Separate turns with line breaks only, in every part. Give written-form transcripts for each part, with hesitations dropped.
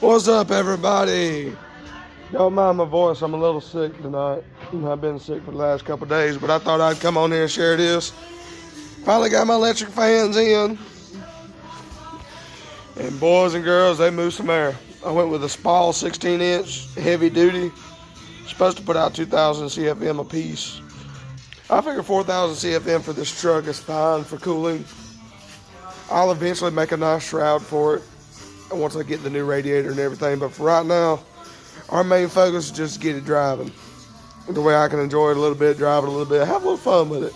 What's up, everybody? Don't mind my voice. I'm a little sick tonight. I've been sick for the last couple of days, but I thought I'd come on here and share this. Finally got my electric fans in. And boys and girls, they move some air. I went with a spal 16-inch heavy duty. Supposed to put out 2,000 CFM a piece. I figure 4,000 CFM for this truck is fine for cooling. I'll eventually make a nice shroud for it once I get the new radiator and everything. But for right now, our main focus is just get it driving. The way I can enjoy it a little bit, drive it a little bit, have a little fun with it.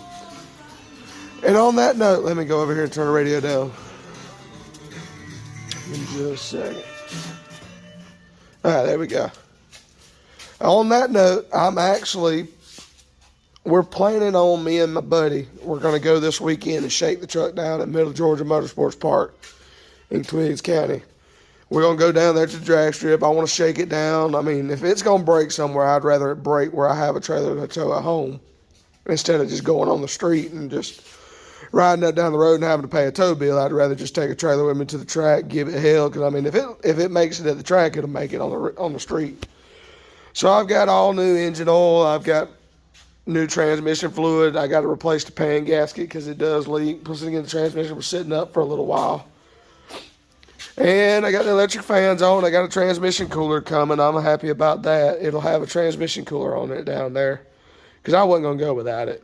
And on that note, let me go over here and turn the radio down. In just a second. Alright, there we go. On that note, we're planning on, me and my buddy, we're going to go this weekend and shake the truck down at Middle Georgia Motorsports Park in Twiggs County. We're going to go down there to the drag strip. I want to shake it down. I mean, if it's going to break somewhere, I'd rather it break where I have a trailer to tow at home instead of just going on the street and just riding up down the road and having to pay a tow bill. I'd rather just take a trailer with me to the track, give it hell, because I mean, if it makes it at the track, it'll make it on the street. So I've got all new engine oil. I've got new transmission fluid. I got to replace the pan gasket because it does leak. Plus, again, the transmission was sitting up for a little while. And I got the electric fans on. I got a transmission cooler coming. I'm happy about that. It'll have a transmission cooler on it down there because I wasn't going to go without it.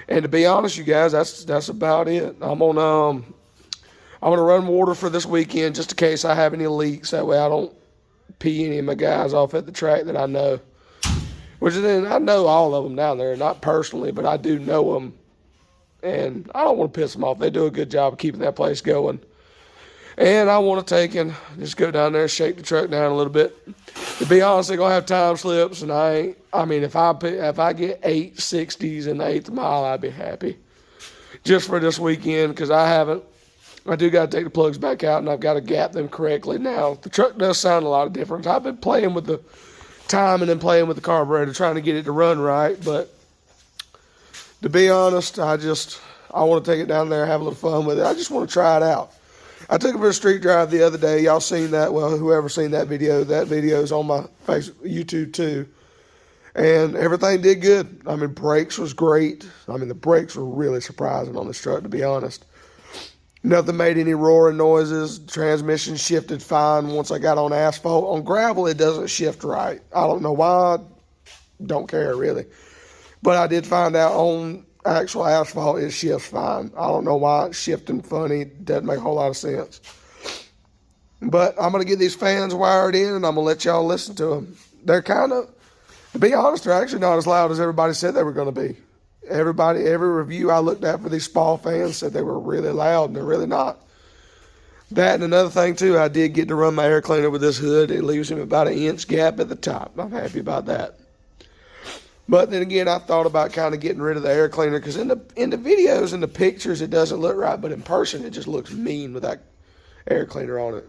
And to be honest, you guys, that's about it. I'm gonna run water for this weekend just in case I have any leaks. That way I don't pee any of my guys off at the track that I know. Which then I know all of them down there, not personally, but I do know them. And I don't want to piss them off. They do a good job of keeping that place going. And I want to take and just go down there and shake the truck down a little bit. To be honest, they're going to have time slips, and if I get 860s in the 8th mile, I'd be happy. Just for this weekend, because I do got to take the plugs back out, and I've got to gap them correctly now. The truck does sound a lot of difference. I've been playing with the timing and playing with the carburetor, trying to get it to run right, but to be honest, I want to take it down there and have a little fun with it. I just want to try it out. I took it for a street drive the other day. Y'all seen that? Well, whoever seen that video is on my YouTube too. And everything did good. I mean, brakes was great. I mean, the brakes were really surprising on this truck, to be honest. Nothing made any roaring noises. Transmission shifted fine once I got on asphalt. On gravel, it doesn't shift right. I don't know why. Don't care, really. But I did find out on actual asphalt, it shifts fine. I don't know why it's shifting funny. It doesn't make a whole lot of sense. But I'm going to get these fans wired in, and I'm going to let y'all listen to them. They're to be honest, they're actually not as loud as everybody said they were going to be. Every review I looked at for these spal fans said they were really loud, and they're really not. That and another thing, too, I did get to run my air cleaner with this hood. It leaves him about an inch gap at the top. I'm happy about that. But then again, I thought about kind of getting rid of the air cleaner because in the videos and the pictures, it doesn't look right. But in person, it just looks mean with that air cleaner on it.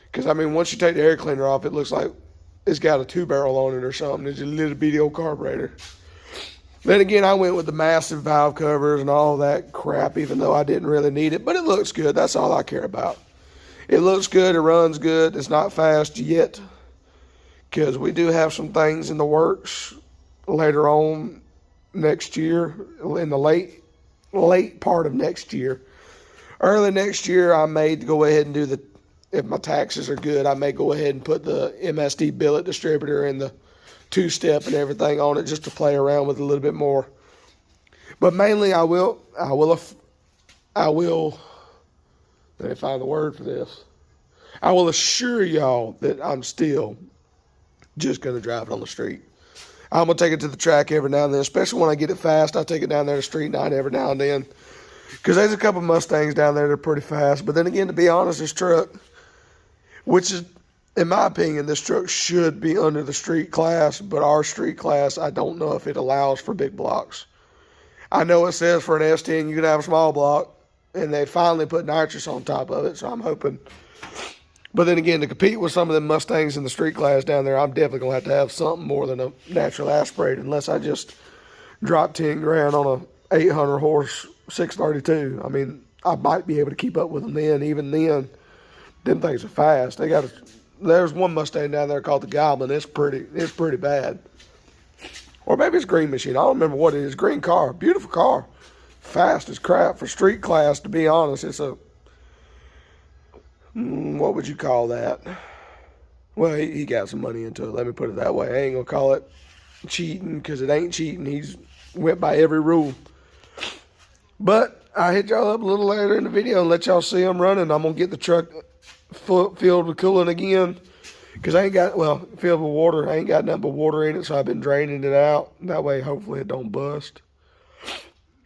Because, I mean, once you take the air cleaner off, it looks like it's got a 2-barrel on it or something. It's just a little bitty old carburetor. Then again, I went with the massive valve covers and all that crap, even though I didn't really need it. But it looks good. That's all I care about. It looks good. It runs good. It's not fast yet because we do have some things in the works later on next year, in the late part of next year. Early next year, I may go ahead and do if my taxes are good, I may go ahead and put the MSD billet distributor and the 2-step and everything on it just to play around with a little bit more. But mainly I will, let me find the word for this. I will assure y'all that I'm still just going to drive it on the street. I'm going to take it to the track every now and then, especially when I get it fast. I take it down there to street night every now and then. Because there's a couple Mustangs down there that are pretty fast. But then again, to be honest, this truck, which is, in my opinion, this truck should be under the street class. But our street class, I don't know if it allows for big blocks. I know it says for an S10 you can have a small block. And they finally put nitrous on top of it. So I'm hoping. But then again, to compete with some of the Mustangs in the street class down there, I'm definitely going to have something more than a natural aspirated, unless I just drop 10 grand on a 800 horse 632. I mean, I might be able to keep up with them then. Even then, them things are fast. They got there's one Mustang down there called the Goblin. It's pretty bad. Or maybe it's Green Machine. I don't remember what it is. Green car. Beautiful car. Fast as crap for street class, to be honest. It's a, what would you call that? Well, he got some money into it. Let me put it that way. I ain't going to call it cheating because it ain't cheating. He's went by every rule. But I hit y'all up a little later in the video and let y'all see him running. I'm going to get the truck filled with coolant again. Because I ain't got, well, filled with water. I ain't got nothing but water in it, so I've been draining it out. That way, hopefully, it don't bust.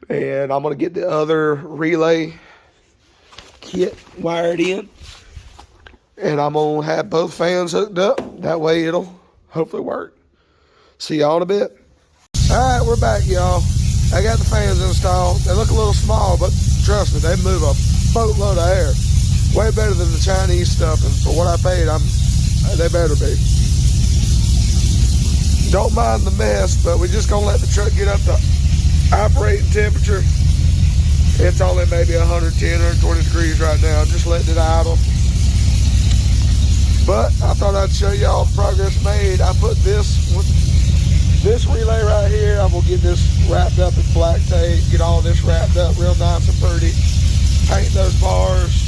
And I'm going to get the other relay kit wired in. And I'm going to have both fans hooked up. That way, it'll hopefully work. See y'all in a bit. All right, we're back, y'all. I got the fans installed. They look a little small, but trust me, they move a boatload of air. Way better than the Chinese stuff. And for what I paid, they better be. Don't mind the mess, but we're just going to let the truck get up to operating temperature. It's only maybe 110, 120 degrees right now. Just letting it idle. But I thought I'd show y'all progress made. I put this relay right here. I'm going to get this wrapped up in black tape. Get all this wrapped up real nice and pretty. Paint those bars.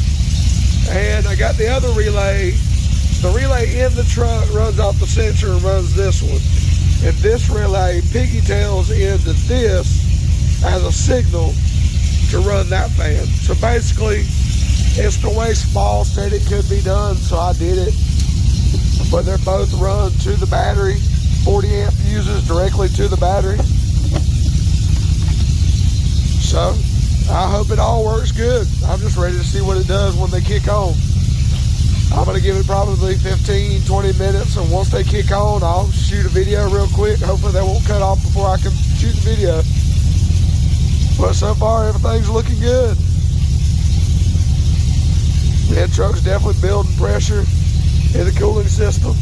And I got the other relay. The relay in the truck runs off the sensor and runs this one. And this relay pigtails into this as a signal to run that fan. So basically, it's the way Spal said it could be done, so I did it. But they're both run to the battery. 40 amp fuses directly to the battery. So, I hope it all works good. I'm just ready to see what it does when they kick on. I'm going to give it probably 15, 20 minutes, and once they kick on, I'll shoot a video real quick. Hopefully they won't cut off before I can shoot the video. But so far, everything's looking good. That truck's definitely building pressure in the cooling system.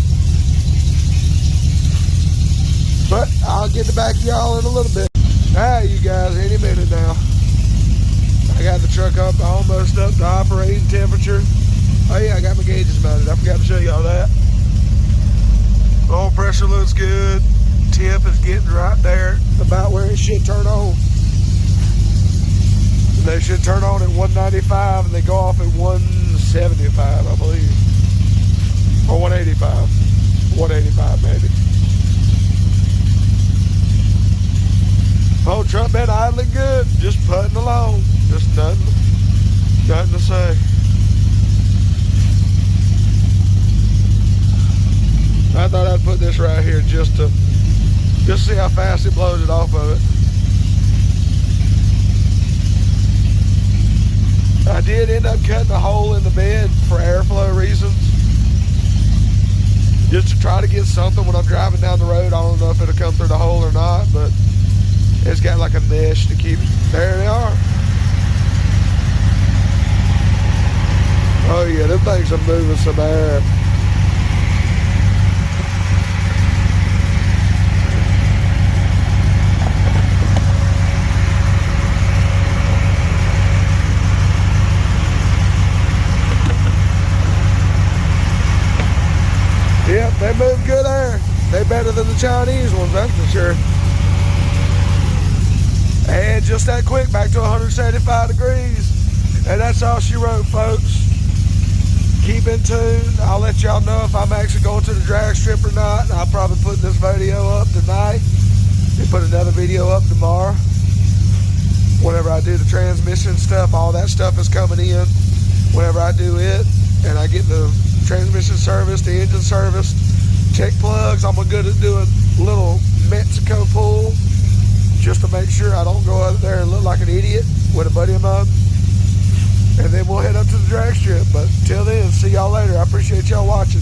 But I'll get back to y'all in a little bit. Alright, you guys, any minute now. I got the truck up, almost up to operating temperature. Oh yeah, I got my gauges mounted. I forgot to show y'all that. Oil pressure looks good. Temp is getting right there, about where it should turn on. And they should turn on at 195 and they go off at 175, I believe. Or 185. 185 maybe. Whole truck been idling good, just putting along. Just nothing to say. I thought I'd put this right here just to see how fast it blows it off of it. I did end up cutting a hole in the bed for airflow reasons. Just to try to get something when I'm driving down the road. I don't know if it'll come through the hole or not, but it's got like a mesh to keep. There they are. Oh yeah, them things are moving some air. Yep, they move good air. They better than the Chinese ones, that's for sure. And just that quick, back to 175 degrees. And that's all she wrote, folks. Keep in tune. I'll let y'all know if I'm actually going to the drag strip or not. I'll probably put this video up tonight and put another video up tomorrow. Whenever I do the transmission stuff, all that stuff is coming in. Whenever I do it, and I get the transmission service, the engine service, check plugs. I'm good at doing little Mexico pull just to make sure I don't go out there and look like an idiot with a buddy of mine. And then we'll head up to the drag strip. But till then, see y'all later. I appreciate y'all watching.